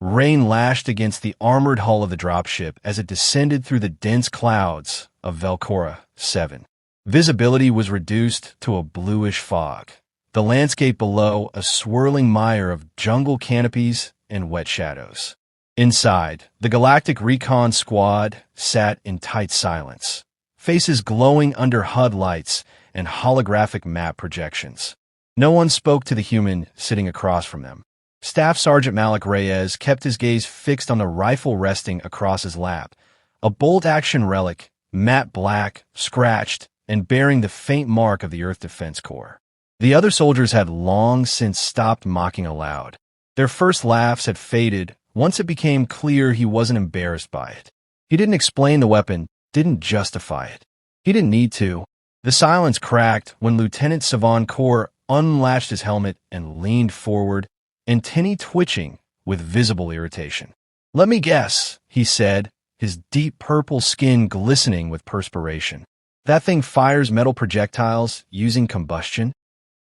Rain lashed against the armored hull of the dropship as it descended through the dense clouds of Velora 7. Visibility was reduced to a bluish fog. The landscape below a swirling mire of jungle canopies and wet shadows. Inside, the Galactic Recon Squad sat in tight silence, faces glowing under HUD lights and holographic map projections. No one spoke to the human sitting across from them. Staff Sergeant Malik Reyes kept his gaze fixed on the rifle resting across his lap, a bolt-action relic, matte black, scratched, and bearing the faint mark of the Earth Defense Corps. The other soldiers had long since stopped mocking aloud. Their first laughs had faded once it became clear he wasn't embarrassed by it. He didn't explain the weapon, didn't justify it. He didn't need to. The silence cracked when Lieutenant Savancourt unlatched his helmet and leaned forward, antennae twitching with visible irritation. "Let me guess," he said, his deep purple skin glistening with perspiration. "That thing fires metal projectiles using combustion?"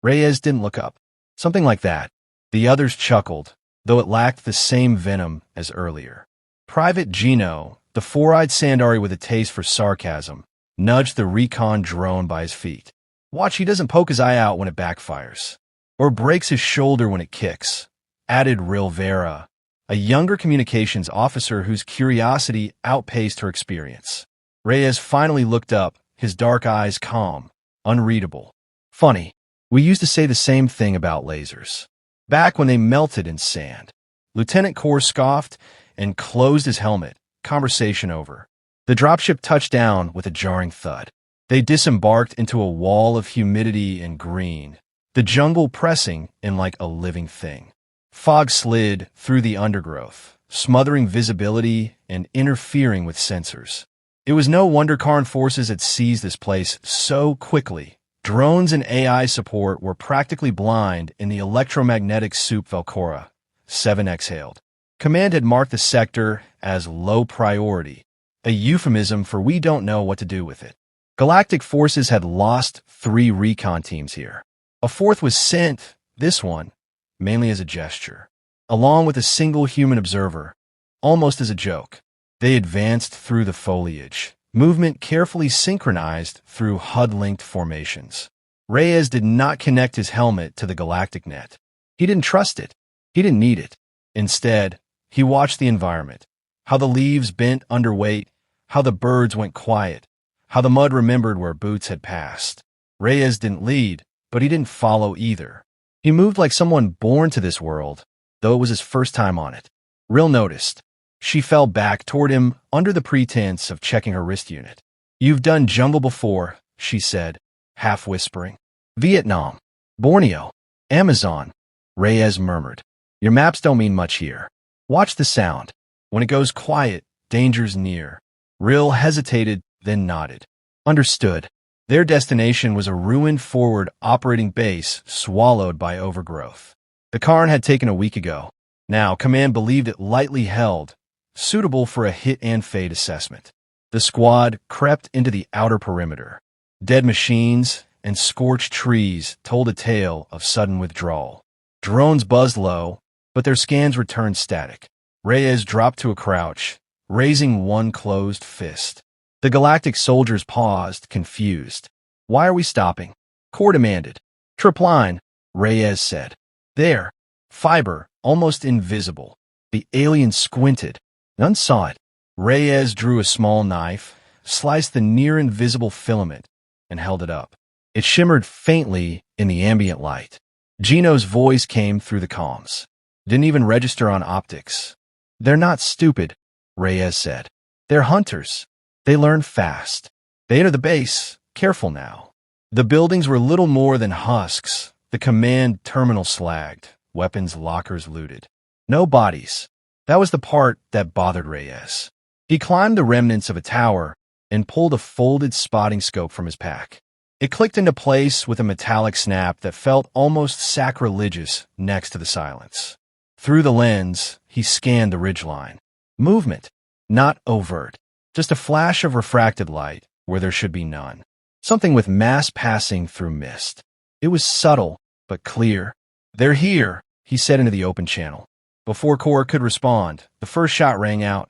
Reyes didn't look up. "Something like that." The others chuckled, though it lacked the same venom as earlier. Private Gino, the four-eyed Sandari with a taste for sarcasm, nudged the recon drone by his feet. "Watch he doesn't poke his eye out when it backfires. Or breaks his shoulder when it kicks," added Velora, a younger communications officer whose curiosity outpaced her experience. Reyes finally looked up, his dark eyes calm, unreadable. "Funny, we used to say the same thing about lasers. Back when they melted in sand." Lieutenant Core scoffed and closed his helmet, conversation over. The dropship touched down with a jarring thud. They disembarked into a wall of humidity and green, the jungle pressing in like a living thing. Fog slid through the undergrowth, smothering visibility and interfering with sensors. It was no wonder Karn forces had seized this place so quickly. Drones and AI support were practically blind in the electromagnetic soup Velora 7 exhaled. Command had marked the sector as low priority, a euphemism for we don't know what to do with it. Galactic forces had lost 3 recon teams here. A 4th was sent, this one, mainly as a gesture, along with a single human observer, almost as a joke. They advanced through the foliage, movement carefully synchronized through HUD-linked formations. Reyes did not connect his helmet to the galactic net. He didn't trust it. He didn't need it. Instead, he watched the environment, how the leaves bent under weight, how the birds went quiet, how the mud remembered where boots had passed. Reyes didn't lead, but he didn't follow either. He moved like someone born to this world, though it was his first time on it. Rill noticed. She fell back toward him under the pretense of checking her wrist unit. "You've done jungle before," she said, half whispering. "Vietnam, Borneo, Amazon," Reyes murmured. "Your maps don't mean much here. Watch the sound. When it goes quiet, danger's near." Rill hesitated, then nodded. Understood. Their destination was a ruined forward operating base swallowed by overgrowth. The Karn had taken a week ago. Now, Command believed it lightly held, suitable for a hit and fade assessment. The squad crept into the outer perimeter. Dead machines and scorched trees told a tale of sudden withdrawal. Drones buzzed low, but their scans returned static. Reyes dropped to a crouch, raising one closed fist. The galactic soldiers paused, confused. "Why are we stopping?" Core demanded. "Trip line," Reyes said. "There. Fiber, almost invisible." The alien squinted. None saw it. Reyes drew a small knife, sliced the near-invisible filament, and held it up. It shimmered faintly in the ambient light. Gino's voice came through the comms. Didn't even register on optics. "They're not stupid," Reyes said. "They're hunters. They learn fast. They enter the base. Careful now." The buildings were little more than husks, the command terminal slagged, weapons lockers looted. No bodies. That was the part that bothered Reyes. He climbed the remnants of a tower and pulled a folded spotting scope from his pack. It clicked into place with a metallic snap that felt almost sacrilegious next to the silence. Through the lens, he scanned the ridgeline. Movement. Not overt. Just a flash of refracted light where there should be none. Something with mass passing through mist. It was subtle, but clear. "They're here," he said into the open channel. Before Cor could respond, the first shot rang out,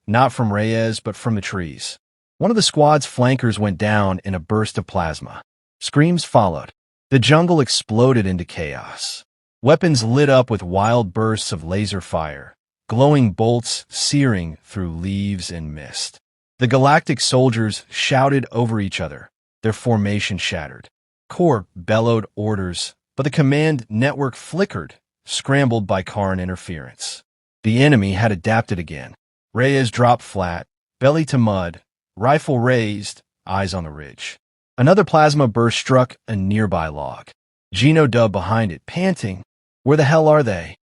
not from Reyes but from the trees. One of the squad's flankers went down in a burst of plasma. Screams followed. The jungle exploded into chaos. Weapons lit up with wild bursts of laser fire, glowing bolts searing through leaves and mist. The galactic soldiers shouted over each other, their formation shattered. Cor bellowed orders, but the command network flickered, scrambled by Karn interference. The enemy had adapted again. Reyes dropped flat, belly to mud, rifle raised, eyes on the ridge. Another plasma burst struck a nearby log. Gino dug behind it, panting. "Where the hell are they?"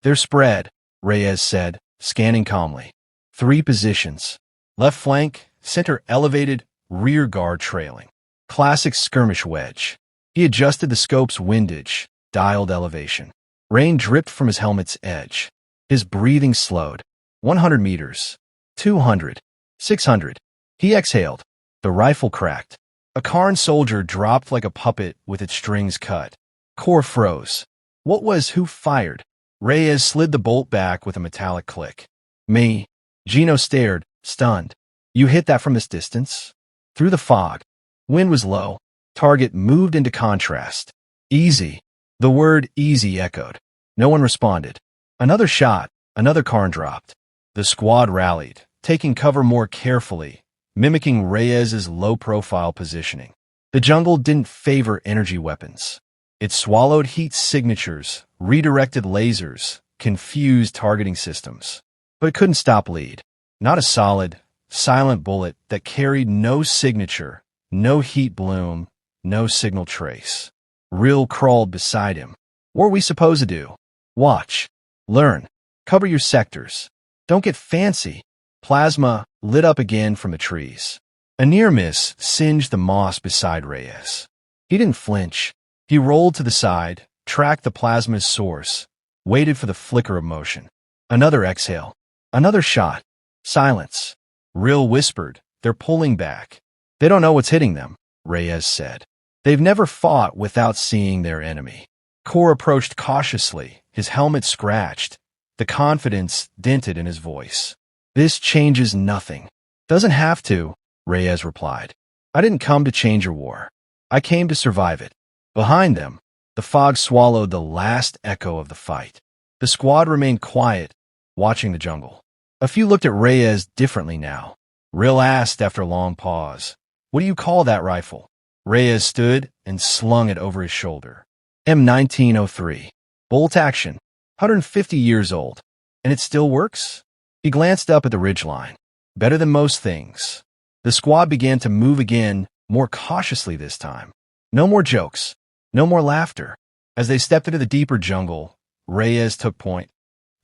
"They're spread," Reyes said, scanning calmly. 3 positions. Left flank, center elevated, rear guard trailing. Classic skirmish wedge. He adjusted the scope's windage, dialed elevation. Rain dripped from his helmet's edge. His breathing slowed. 100 meters. 200. 600. He exhaled. The rifle cracked. A Karn soldier dropped like a puppet with its strings cut. Cor froze. Who fired? Reyes slid the bolt back with a metallic click. "Me." Gino stared, stunned. "You hit that from this distance?" Through the fog. Wind was low. Target moved into contrast. "Easy." The word easy echoed. No one responded. Another shot. Another Karn dropped. The squad rallied, taking cover more carefully, mimicking Reyes's low-profile positioning. The jungle didn't favor energy weapons. It swallowed heat signatures, redirected lasers, confused targeting systems. But it couldn't stop lead. Not a solid, silent bullet that carried no signature, no heat bloom, no signal trace. Rill crawled beside him. "What are we supposed to do?" "Watch. Learn. Cover your sectors. Don't get fancy." Plasma lit up again from the trees. A near miss singed the moss beside Reyes. He didn't flinch. He rolled to the side, tracked the plasma's source, waited for the flicker of motion. Another exhale. Another shot. Silence. Rill whispered, "They're pulling back." "They don't know what's hitting them," Reyes said. "They've never fought without seeing their enemy." Cor approached cautiously, his helmet scratched, the confidence dented in his voice. "This changes nothing." "Doesn't have to," Reyes replied. "I didn't come to change your war. I came to survive it." Behind them, the fog swallowed the last echo of the fight. The squad remained quiet, watching the jungle. A few looked at Reyes differently now. Rill asked after a long pause, "What do you call that rifle?" Reyes stood and slung it over his shoulder. M1903. Bolt action. 150 years old. And it still works? He glanced up at the ridgeline. Better than most things. The squad began to move again, more cautiously this time. No more jokes. No more laughter. As they stepped into the deeper jungle, Reyes took point.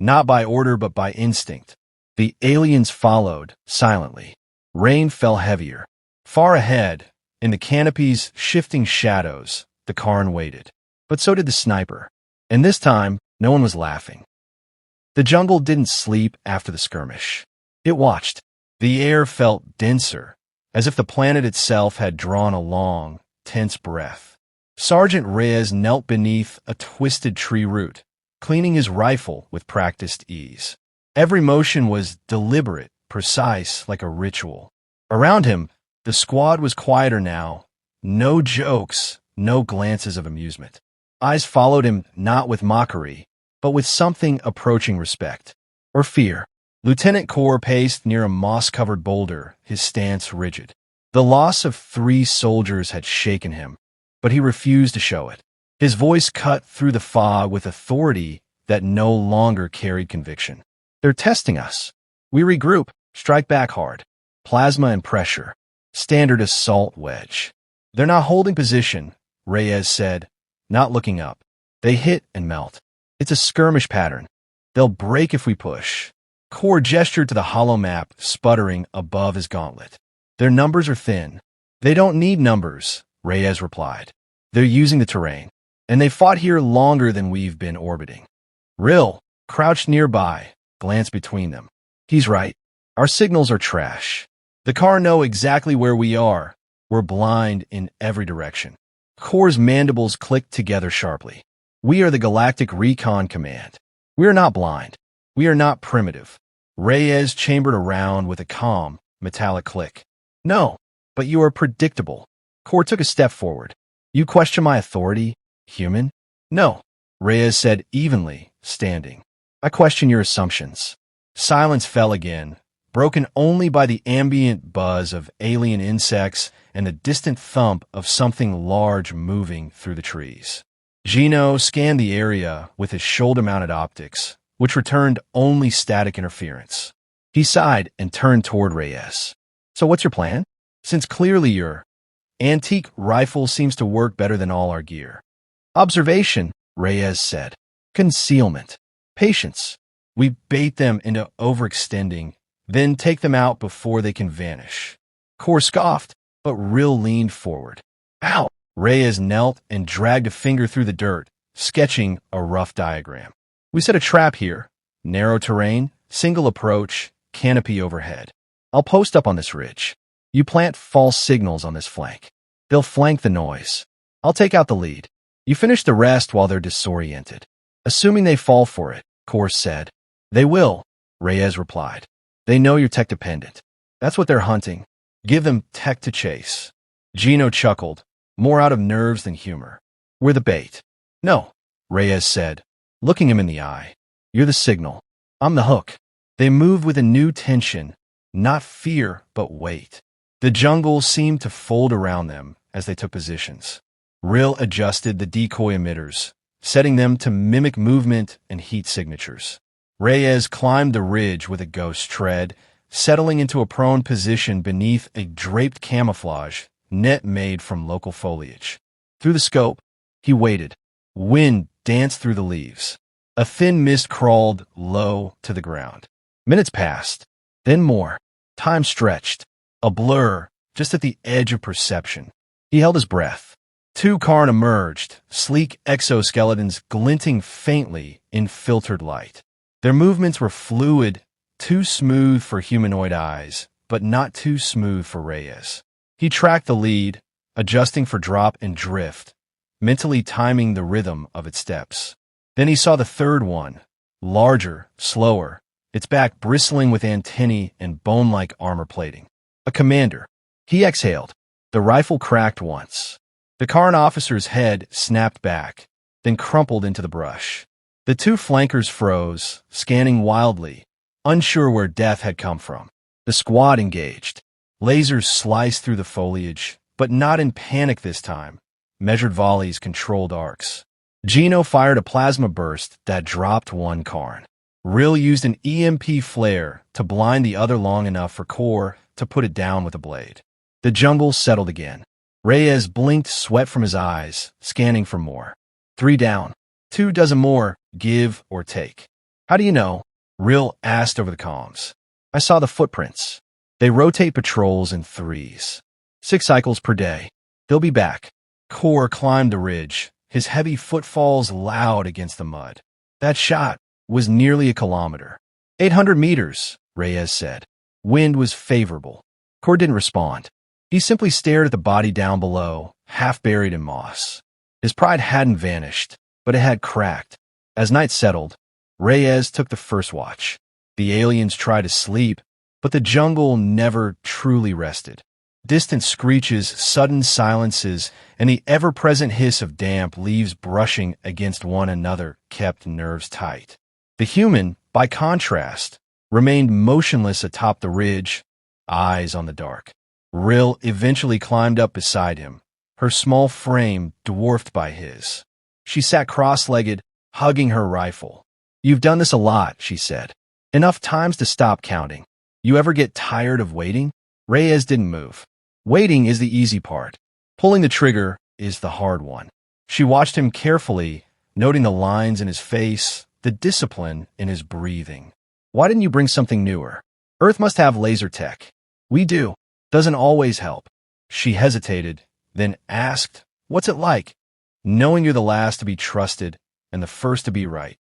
Not by order but by instinct. The aliens followed, silently. Rain fell heavier. Far ahead, in the canopy's shifting shadows, the Karn waited. But so did the sniper. And this time, no one was laughing. The jungle didn't sleep after the skirmish. It watched. The air felt denser, as if the planet itself had drawn a long, tense breath. Sergeant Reyes knelt beneath a twisted tree root, cleaning his rifle with practiced ease. Every motion was deliberate, precise, like a ritual. Around him, the squad was quieter now. No jokes, no glances of amusement. Eyes followed him not with mockery, but with something approaching respect. Or fear. Lieutenant Cor paced near a moss-covered boulder, his stance rigid. The loss of 3 soldiers had shaken him, but he refused to show it. His voice cut through the fog with authority that no longer carried conviction. "They're testing us. We regroup, strike back hard. Plasma and pressure. Standard assault wedge." "They're not holding position," Reyes said, not looking up. "They hit and melt. It's a skirmish pattern. They'll break if we push." Cor gestured to the hollow map sputtering above his gauntlet. "Their numbers are thin." "They don't need numbers," Reyes replied. "They're using the terrain. And they fought here longer than we've been orbiting." Rill, crouched nearby, glanced between them. "He's right. Our signals are trash. The Karn know exactly where we are. We're blind in every direction." Cor's mandibles clicked together sharply. "We are the Galactic Recon Command. We are not blind. We are not primitive. Reyes chambered around with a calm, metallic click. No, but you are predictable. Kor took a step forward. You question my authority, human? No, Reyes said evenly, standing. I question your assumptions. Silence fell again, broken only by the ambient buzz of alien insects and the distant thump of something large moving through the trees. Gino scanned the area with his shoulder-mounted optics, which returned only static interference. He sighed and turned toward Reyes. So what's your plan? Since clearly your antique rifle seems to work better than all our gear. Observation, Reyes said. Concealment. Patience. We bait them into overextending, then take them out before they can vanish. Kor scoffed, but Rill leaned forward. Ow! Reyes knelt and dragged a finger through the dirt, sketching a rough diagram. We set a trap here. Narrow terrain, single approach, canopy overhead. I'll post up on this ridge. You plant false signals on this flank. They'll flank the noise. I'll take out the lead. You finish the rest while they're disoriented. Assuming they fall for it, Kor said. They will, Reyes replied. They know you're tech-dependent. That's what they're hunting. Give them tech to chase. Gino chuckled, more out of nerves than humor. We're the bait. No, Reyes said, looking him in the eye. You're the signal. I'm the hook. They moved with a new tension, not fear, but weight. The jungle seemed to fold around them as they took positions. Rill adjusted the decoy emitters, setting them to mimic movement and heat signatures. Reyes climbed the ridge with a ghost tread, settling into a prone position beneath a draped camouflage net made from local foliage. Through the scope, he waited. Wind danced through the leaves. A thin mist crawled low to the ground. Minutes passed, then more. Time stretched. A blur, just at the edge of perception. He held his breath. Two Karn emerged, sleek exoskeletons glinting faintly in filtered light. Their movements were fluid, too smooth for humanoid eyes, but not too smooth for Reyes. He tracked the lead, adjusting for drop and drift, mentally timing the rhythm of its steps. Then he saw the third one, larger, slower, its back bristling with antennae and bone-like armor plating. A commander. He exhaled. The rifle cracked once. The Karn officer's head snapped back, then crumpled into the brush. The two flankers froze, scanning wildly, unsure where death had come from. The squad engaged. Lasers sliced through the foliage, but not in panic this time. Measured volleys controlled arcs. Gino fired a plasma burst that dropped one Karn. Rill used an EMP flare to blind the other long enough for Kor to put it down with a blade. The jungle settled again. Reyes blinked sweat from his eyes, scanning for more. 3 down. 2 dozen more, give or take. How do you know? Rill asked over the comms. I saw the footprints. They rotate patrols in 3s. 6 cycles per day. They'll be back. Kor climbed the ridge, his heavy footfalls loud against the mud. That shot was nearly a kilometer. 800 meters, Reyes said. Wind was favorable. Kor didn't respond. He simply stared at the body down below, half buried in moss. His pride hadn't vanished, but it had cracked. As night settled, Reyes took the first watch. The aliens tried to sleep, but the jungle never truly rested. Distant screeches, sudden silences, and the ever-present hiss of damp leaves brushing against one another kept nerves tight. The human, by contrast, remained motionless atop the ridge, eyes on the dark. Rill eventually climbed up beside him, her small frame dwarfed by his. She sat cross-legged, hugging her rifle. You've done this a lot, she said. Enough times to stop counting. You ever get tired of waiting? Reyes didn't move. Waiting is the easy part. Pulling the trigger is the hard one. She watched him carefully, noting the lines in his face, the discipline in his breathing. Why didn't you bring something newer? Earth must have laser tech. We do. Doesn't always help. She hesitated, then asked, what's it like, knowing you're the last to be trusted and the first to be right?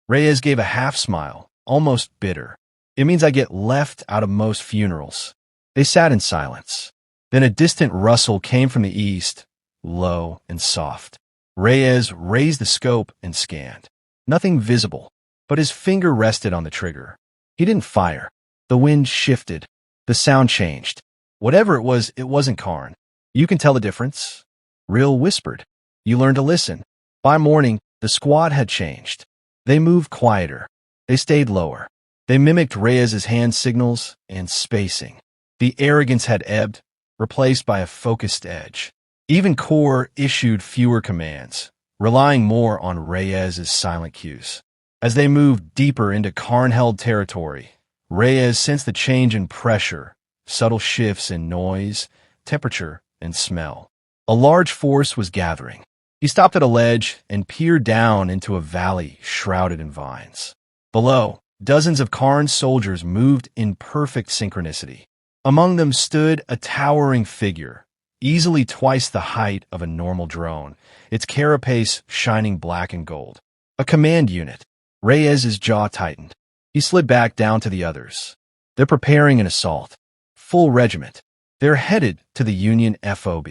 Reyes gave a half smile, almost bitter. It means I get left out of most funerals. They sat in silence. Then a distant rustle came from the east, low and soft. Reyes raised the scope and scanned. Nothing visible. but his finger rested on the trigger. He didn't fire. The wind shifted. The sound changed. Whatever it was, it wasn't Karn. You can tell the difference? Real whispered. You learn to listen. By morning, the squad had changed. They moved quieter. They stayed lower. They mimicked Reyes's hand signals and spacing. The arrogance had ebbed, replaced by a focused edge. Even Corps issued fewer commands, relying more on Reyes's silent cues. As they moved deeper into Karn-held territory, Reyes sensed the change in pressure, subtle shifts in noise, temperature, and smell. A large force was gathering. He stopped at a ledge and peered down into a valley shrouded in vines. Below, dozens of Karn's soldiers moved in perfect synchronicity. Among them stood a towering figure, easily twice the height of a normal drone, its carapace shining black and gold. A command unit. Reyes's jaw tightened. He slid back down to the others. They're preparing an assault. Full regiment. They're headed to the Union FOB.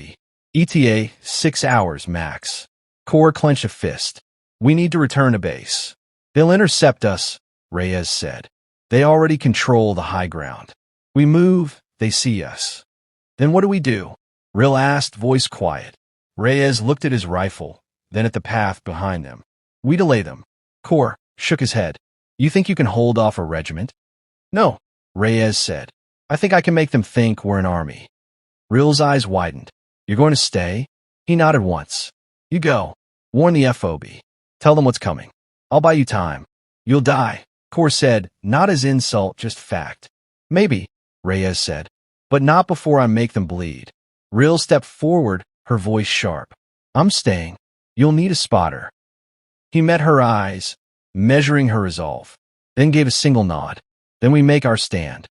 ETA 6 hours max. Corps clenched a fist. We need to return to base. They'll intercept us, Reyes said. They already control the high ground. We move, they see us. Then what do we do? Rill asked, voice quiet. Reyes looked at his rifle, then at the path behind them. We delay them. Corps shook his head. You think you can hold off a regiment? No, Reyes said. I think I can make them think we're an army. Rill's eyes widened. You're going to stay? He nodded once. You go. Warn the FOB. Tell them what's coming. I'll buy you time. You'll die, Corps said, not as insult, just fact. Maybe, Reyes said, but not before I make them bleed. Rill stepped forward, her voice sharp. I'm staying. You'll need a spotter. He met her eyes, measuring her resolve, then gave a single nod. Then we make our stand.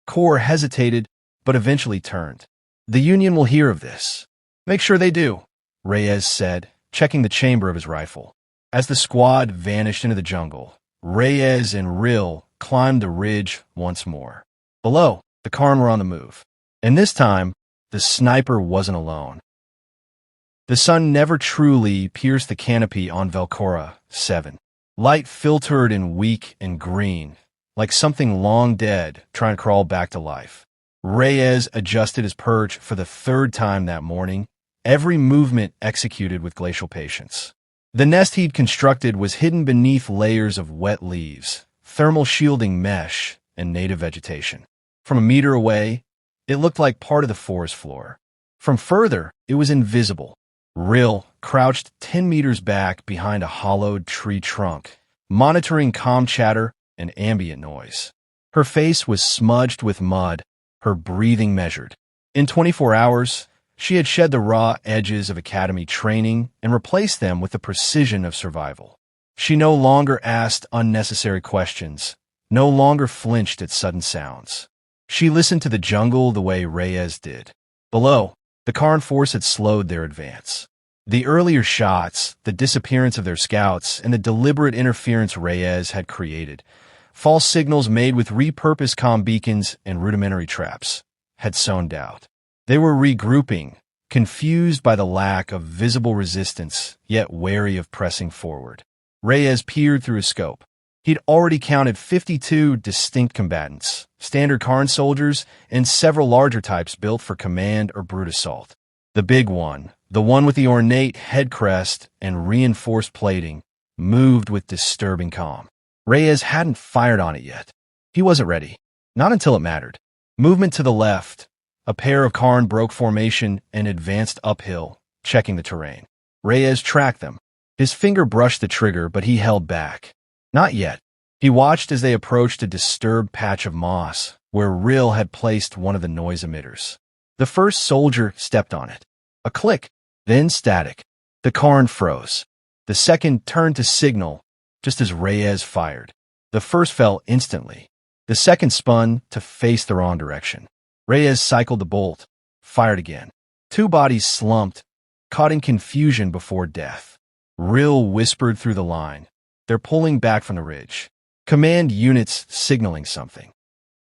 Corps hesitated, but eventually turned. The Union will hear of this. Make sure they do, Reyes said, checking the chamber of his rifle. As the squad vanished into the jungle, Reyes and Rill climbed the ridge once more. Below, the Karn were on the move. And this time, the sniper wasn't alone. The sun never truly pierced the canopy on Velora 7. Light filtered and weak and green, like something long dead trying to crawl back to life. Reyes adjusted his perch for the third time that morning, every movement executed with glacial patience. The nest he'd constructed was hidden beneath layers of wet leaves, thermal shielding mesh, and native vegetation. From a meter away, it looked like part of the forest floor. From further, it was invisible. Rill crouched 10 meters back behind a hollowed tree trunk, monitoring calm chatter and ambient noise. Her face was smudged with mud, her breathing measured. In 24 hours, she had shed the raw edges of academy training and replaced them with the precision of survival. She no longer asked unnecessary questions, no longer flinched at sudden sounds. She listened to the jungle the way Reyes did. Below, the Karn force had slowed their advance. The earlier shots, the disappearance of their scouts, and the deliberate interference Reyes had created, false signals made with repurposed comm beacons and rudimentary traps, had sown doubt. They were regrouping, confused by the lack of visible resistance, yet wary of pressing forward. Reyes peered through his scope. He'd already counted 52 distinct combatants, standard Karn soldiers, and several larger types built for command or brute assault. The big one, the one with the ornate head crest and reinforced plating, moved with disturbing calm. Reyes hadn't fired on it yet. He wasn't ready. Not until it mattered. Movement to the left. A pair of Karn broke formation and advanced uphill, checking the terrain. Reyes tracked them. His finger brushed the trigger, but he held back. Not yet. He watched as they approached a disturbed patch of moss, where Rill had placed one of the noise emitters. The first soldier stepped on it. A click, then static. The Karn froze. The second turned to signal, just as Reyes fired. The first fell instantly. The second spun to face the wrong direction. Reyes cycled the bolt, fired again. Two bodies slumped, caught in confusion before death. Rill whispered through the line. They're pulling back from the ridge. Command units signaling something.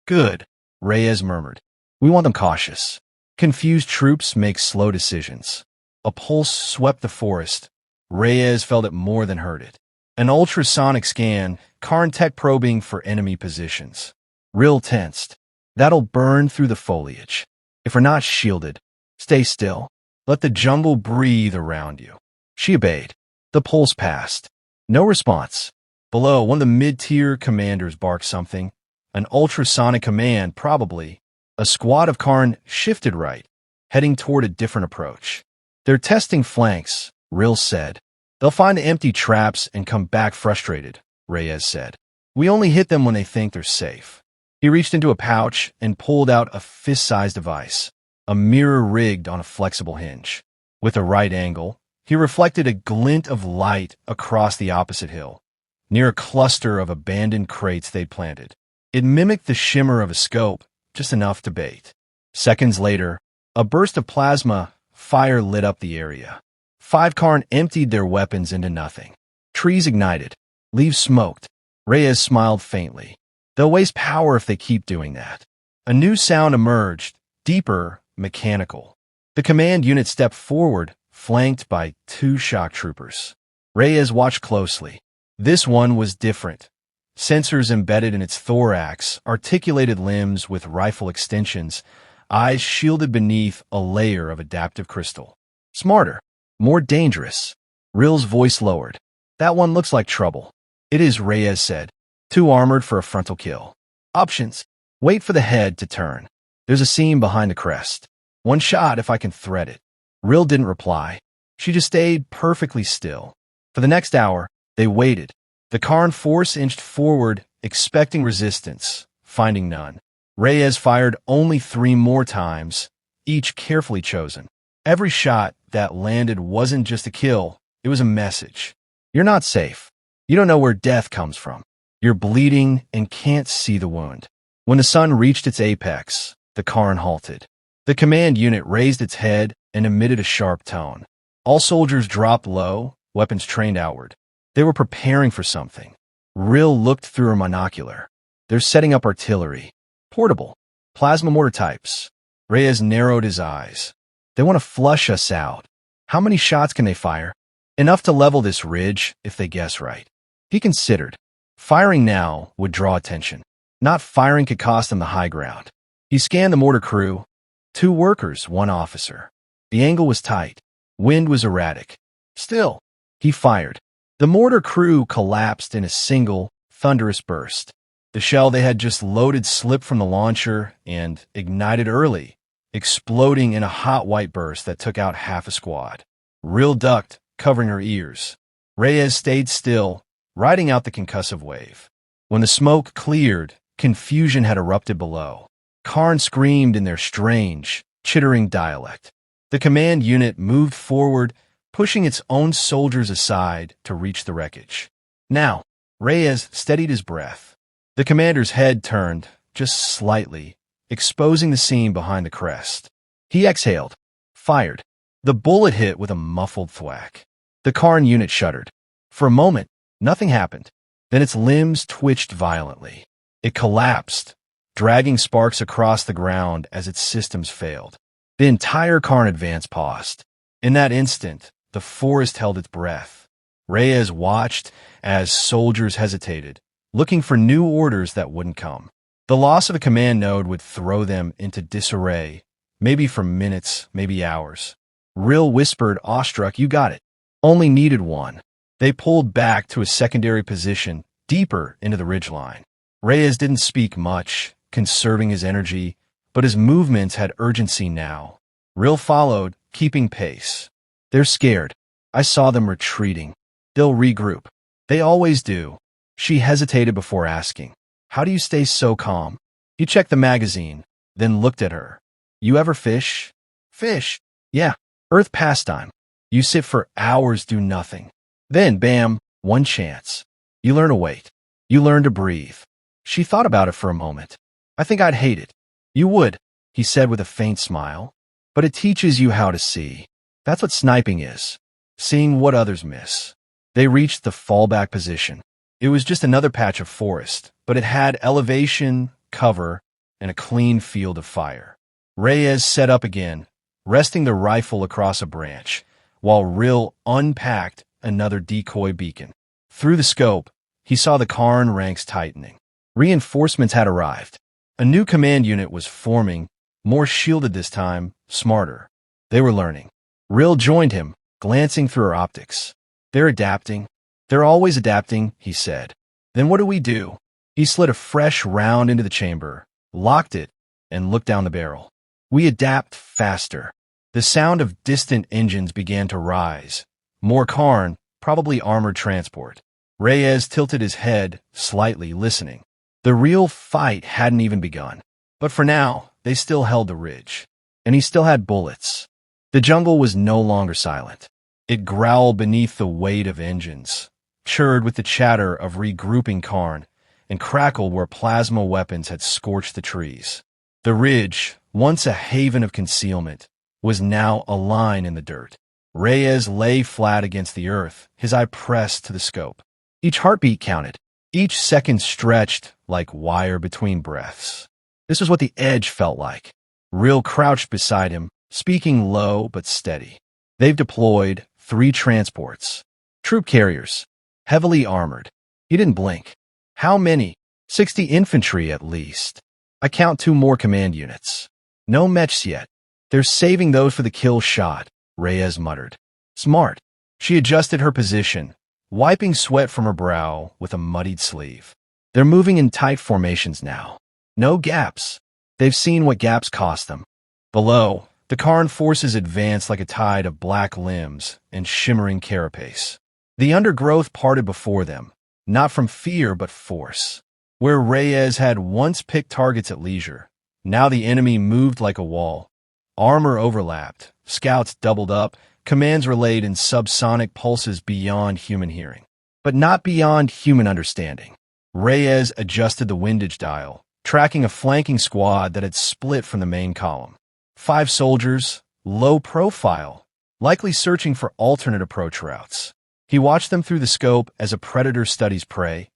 Good, Reyes murmured. We want them cautious. Confused troops make slow decisions. A pulse swept the forest. Reyes felt it more than heard it. An ultrasonic scan, Karn tech probing for enemy positions. Rill tensed. That'll burn through the foliage. If we're not shielded, stay still. Let the jungle breathe around you. She obeyed. The pulse passed. No response. Below, one of the mid-tier commanders barked something. An ultrasonic command, probably. A squad of Karn shifted right, heading toward a different approach. They're testing flanks, Rill said. They'll find empty traps and come back frustrated, Reyes said. We only hit them when they think they're safe. He reached into a pouch and pulled out a fist-sized device, a mirror rigged on a flexible hinge. With a right angle, he reflected a glint of light across the opposite hill, near a cluster of abandoned crates they'd planted. It mimicked the shimmer of a scope, just enough to bait. Seconds later, a burst of plasma fire lit up the area. 5 Karn emptied their weapons into nothing. Trees ignited. Leaves smoked. Reyes smiled faintly. They'll waste power if they keep doing that. A new sound emerged, deeper, mechanical. The command unit stepped forward, flanked by 2 shock troopers. Reyes watched closely. This one was different. Sensors embedded in its thorax, articulated limbs with rifle extensions, eyes shielded beneath a layer of adaptive crystal. Smarter. More dangerous. Rill's voice lowered. That one looks like trouble. It is, Reyes said. Too armored for a frontal kill. Options. Wait for the head to turn. There's a seam behind the crest. One shot if I can thread it. Rill didn't reply. She just stayed perfectly still. For the next hour, they waited. The Karn force inched forward, expecting resistance, finding none. Reyes fired only 3 more times, each carefully chosen. Every shot that landed wasn't just a kill, it was a message. You're not safe. You don't know where death comes from. You're bleeding and can't see the wound. When the sun reached its apex, the Karn halted. The command unit raised its head and emitted a sharp tone. All soldiers dropped low, weapons trained outward. They were preparing for something. Rill looked through her monocular. They're setting up artillery. Portable. Plasma mortar types. Reyes narrowed his eyes. They want to flush us out. How many shots can they fire? Enough to level this ridge, if they guess right. He considered. Firing now would draw attention. Not firing could cost them the high ground. He scanned the mortar crew. 2 workers, 1 officer. The angle was tight. Wind was erratic. Still, he fired. The mortar crew collapsed in a single, thunderous burst. The shell they had just loaded slipped from the launcher and ignited early, exploding in a hot white burst that took out half a squad. Rill ducked, covering her ears. Reyes stayed still, riding out the concussive wave. When the smoke cleared, confusion had erupted below. Karn screamed in their strange, chittering dialect. The command unit moved forward, pushing its own soldiers aside to reach the wreckage. Now, Reyes steadied his breath. The commander's head turned, just slightly, exposing the seam behind the crest. He exhaled, fired. The bullet hit with a muffled thwack. The Karn unit shuddered. For a moment, nothing happened. Then its limbs twitched violently. It collapsed, dragging sparks across the ground as its systems failed. The entire Karn advance paused. In that instant, the forest held its breath. Reyes watched as soldiers hesitated, looking for new orders that wouldn't come. The loss of a command node would throw them into disarray, maybe for minutes, maybe hours. Rill whispered, awestruck, "You got it." Only needed one. They pulled back to a secondary position, deeper into the ridgeline. Reyes didn't speak much, conserving his energy, but his movements had urgency now. Rill followed, keeping pace. They're scared. I saw them retreating. They'll regroup. They always do. She hesitated before asking, "How do you stay so calm?" He checked the magazine, then looked at her. "You ever fish?" "Fish? Yeah. Earth pastime. You sit for hours, do nothing. Then, bam, one chance. You learn to wait. You learn to breathe." She thought about it for a moment. "I think I'd hate it." "You would," he said with a faint smile. "But it teaches you how to see. That's what sniping is. Seeing what others miss." They reached the fallback position. It was just another patch of forest, but it had elevation, cover, and a clean field of fire. Reyes set up again, resting the rifle across a branch, while Rill unpacked another decoy beacon. Through the scope, he saw the Karn ranks tightening. Reinforcements had arrived. A new command unit was forming, more shielded this time, smarter. They were learning. Rill joined him, glancing through her optics. They're adapting. They're always adapting, he said. Then what do we do? He slid a fresh round into the chamber, locked it, and looked down the barrel. We adapt faster. The sound of distant engines began to rise. More Karn, probably armored transport. Reyes tilted his head, slightly listening. The real fight hadn't even begun. But for now, they still held the ridge. And he still had bullets. The jungle was no longer silent. It growled beneath the weight of engines, churred with the chatter of regrouping Karn, and crackled where plasma weapons had scorched the trees. The ridge, once a haven of concealment, was now a line in the dirt. Reyes lay flat against the earth, his eye pressed to the scope. Each heartbeat counted, each second stretched like wire between breaths. This was what the edge felt like. Rill crouched beside him, speaking low but steady. They've deployed 3 transports. Troop carriers, heavily armored. He didn't blink. How many? 60 infantry at least. I count 2 more command units. No mechs yet. They're saving those for the kill shot, Reyes muttered. Smart. She adjusted her position, wiping sweat from her brow with a muddied sleeve. They're moving in tight formations now. No gaps. They've seen what gaps cost them. Below, the Karn forces advanced like a tide of black limbs and shimmering carapace. The undergrowth parted before them, not from fear but force. Where Reyes had once picked targets at leisure, now the enemy moved like a wall. Armor overlapped, scouts doubled up, commands relayed in subsonic pulses beyond human hearing. But not beyond human understanding. Reyes adjusted the windage dial, tracking a flanking squad that had split from the main column. 5 soldiers, low profile, likely searching for alternate approach routes. He watched them through the scope as a predator studies prey,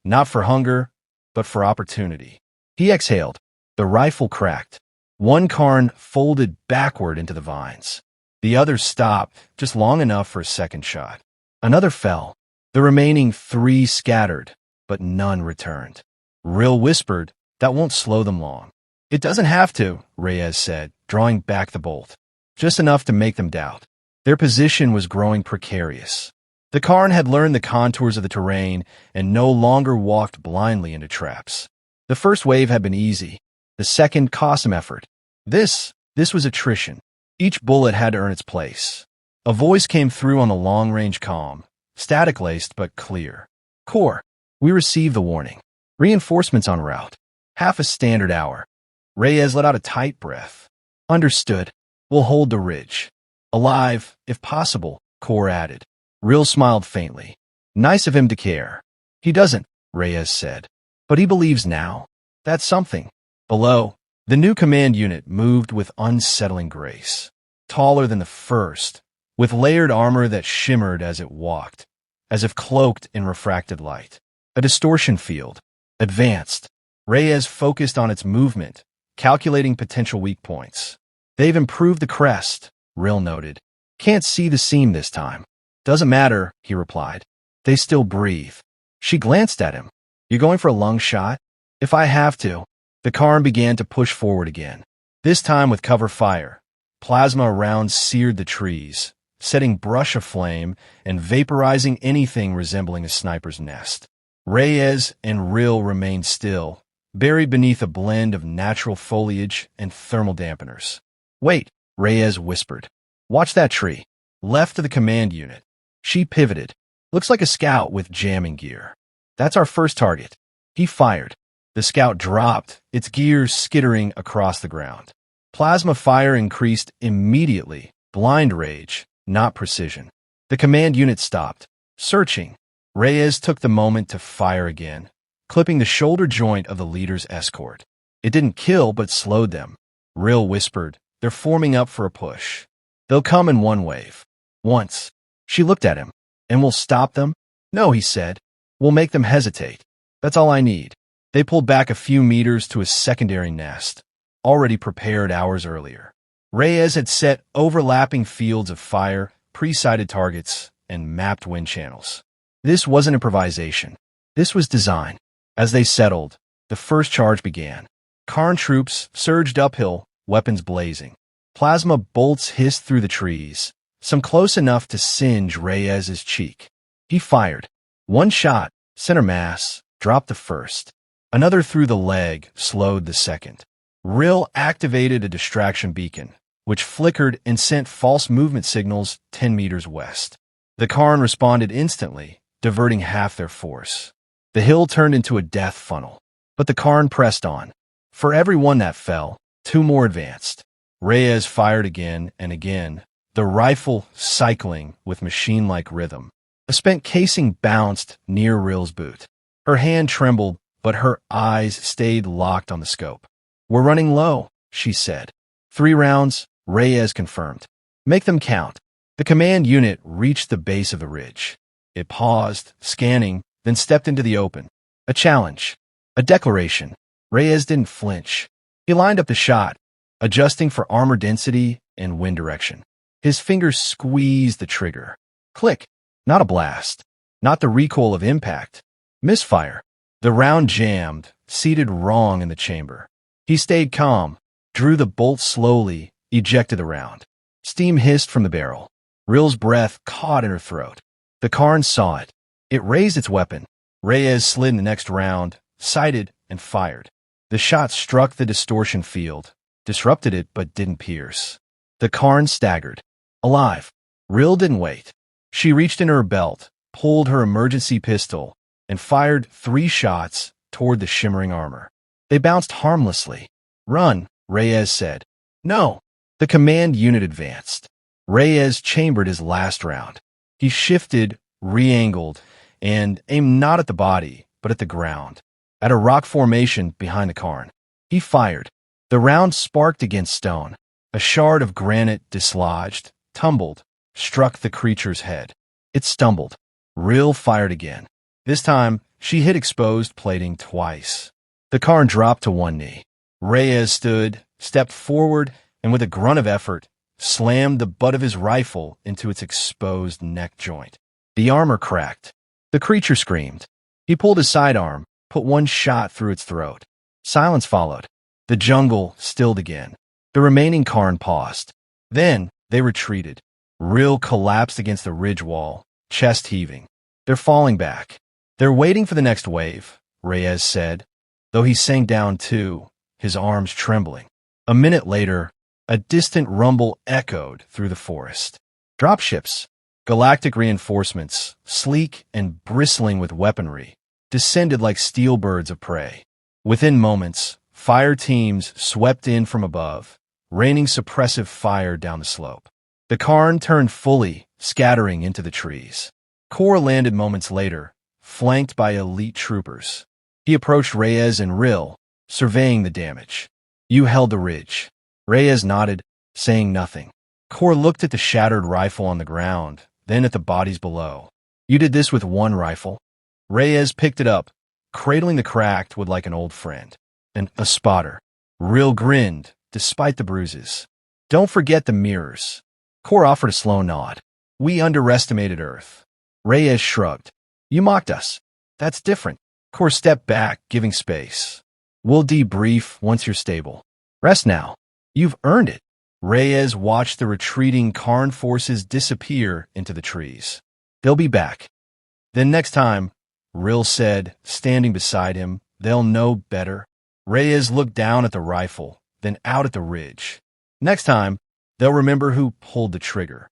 not for hunger, but for opportunity. He exhaled. The rifle cracked. One Karn folded backward into the vines. The other stopped just long enough for a second shot. Another fell. The remaining 3 scattered, but none returned. Rill whispered, "That won't slow them long." "It doesn't have to," Reyes said, drawing back the bolt. "Just enough to make them doubt." Their position was growing precarious. The Karn had learned the contours of the terrain and no longer walked blindly into traps. The first wave had been easy. The second cost some effort. This was attrition. Each bullet had to earn its place. A voice came through on the long-range comm, static-laced but clear. "Corps, we received the warning. Reinforcements en route. Half a standard hour." Reyes let out a tight breath. "Understood. We'll hold the ridge. Alive, if possible," Corps added. Rill smiled faintly. "Nice of him to care." "He doesn't," Reyes said. "But he believes now. That's something." Below, the new command unit moved with unsettling grace. Taller than the first, with layered armor that shimmered as it walked, as if cloaked in refracted light. A distortion field. Advanced. Reyes focused on its movement, calculating potential weak points. "They've improved the crest," Rill noted. "Can't see the seam this time." "Doesn't matter," he replied. "They still breathe." She glanced at him. "You going for a lung shot?" "If I have to." The Karn began to push forward again, this time with cover fire. Plasma rounds seared the trees, setting brush aflame and vaporizing anything resembling a sniper's nest. Reyes and Rill remained still, buried beneath a blend of natural foliage and thermal dampeners. "Wait," Reyes whispered. "Watch that tree. Left of the command unit." She pivoted. "Looks like a scout with jamming gear." "That's our first target." He fired. The scout dropped, its gears skittering across the ground. Plasma fire increased immediately, blind rage, not precision. The command unit stopped, searching. Reyes took the moment to fire again, clipping the shoulder joint of the leader's escort. It didn't kill, but slowed them. Rill whispered, "They're forming up for a push. They'll come in one wave. Once." She looked at him. "And we'll stop them?" "No," he said. "We'll make them hesitate. That's all I need." They pulled back a few meters to a secondary nest, already prepared hours earlier. Reyes had set overlapping fields of fire, pre-sighted targets, and mapped wind channels. This wasn't improvisation. This was design. As they settled, the first charge began. Karn troops surged uphill, weapons blazing. Plasma bolts hissed through the trees, some close enough to singe Reyes's cheek. He fired. One shot, center mass, dropped the first. Another through the leg slowed the second. Rill activated a distraction beacon, which flickered and sent false movement signals 10 meters west. The Karn responded instantly, diverting half their force. The hill turned into a death funnel, but the Karn pressed on. For every one that fell, 2 more advanced. Reyes fired again and again, the rifle cycling with machine-like rhythm. A spent casing bounced near Rill's boot. Her hand trembled, but her eyes stayed locked on the scope. "We're running low," she said. 3 rounds, Reyes confirmed. "Make them count." The command unit reached the base of the ridge. It paused, scanning, then stepped into the open. A challenge. A declaration. Reyes didn't flinch. He lined up the shot, adjusting for armor density and wind direction. His fingers squeezed the trigger. Click. Not a blast. Not the recoil of impact. Misfire. The round jammed, seated wrong in the chamber. He stayed calm, drew the bolt slowly, ejected the round. Steam hissed from the barrel. Rill's breath caught in her throat. The Karn saw it. It raised its weapon. Reyes slid in the next round, sighted, and fired. The shot struck the distortion field, disrupted it but didn't pierce. The Karn staggered. Alive. Rill didn't wait. She reached into her belt, pulled her emergency pistol, and fired 3 shots toward the shimmering armor. They bounced harmlessly. "Run," Reyes said. "No." The command unit advanced. Reyes chambered his last round. He shifted, re-angled, and aimed not at the body, but at the ground, at a rock formation behind the Karn. He fired. The round sparked against stone. A shard of granite dislodged, tumbled, struck the creature's head. It stumbled. Rill fired again. This time, she hit exposed plating twice. The Karn dropped to one knee. Reyes stood, stepped forward, and with a grunt of effort, slammed the butt of his rifle into its exposed neck joint. The armor cracked. The creature screamed. He pulled his sidearm, put one shot through its throat. Silence followed. The jungle stilled again. The remaining Karn paused. Then they retreated. Rill collapsed against the ridge wall, chest heaving. "They're falling back. They're waiting for the next wave," Reyes said, though he sank down too, his arms trembling. A minute later, a distant rumble echoed through the forest. Dropships, galactic reinforcements, sleek and bristling with weaponry, descended like steel birds of prey. Within moments, fire teams swept in from above, raining suppressive fire down the slope. The Karn turned fully, scattering into the trees. Kor landed moments later, flanked by elite troopers. He approached Reyes and Rill, surveying the damage. "You held the ridge." Reyes nodded, saying nothing. Kor looked at the shattered rifle on the ground, then at the bodies below. "You did this with one rifle?" Reyes picked it up, cradling the cracked wood like an old friend. "And a spotter." Rill grinned, despite the bruises. "Don't forget the mirrors." Kor offered a slow nod. "We underestimated Earth." Reyes shrugged. "You mocked us." "That's different." Kor stepped back, giving space. "We'll debrief once you're stable. Rest now. You've earned it." Reyes watched the retreating Karn forces disappear into the trees. "They'll be back." "Then next time," Rill said, standing beside him, "they'll know better." Reyes looked down at the rifle, then out at the ridge. "Next time, they'll remember who pulled the trigger."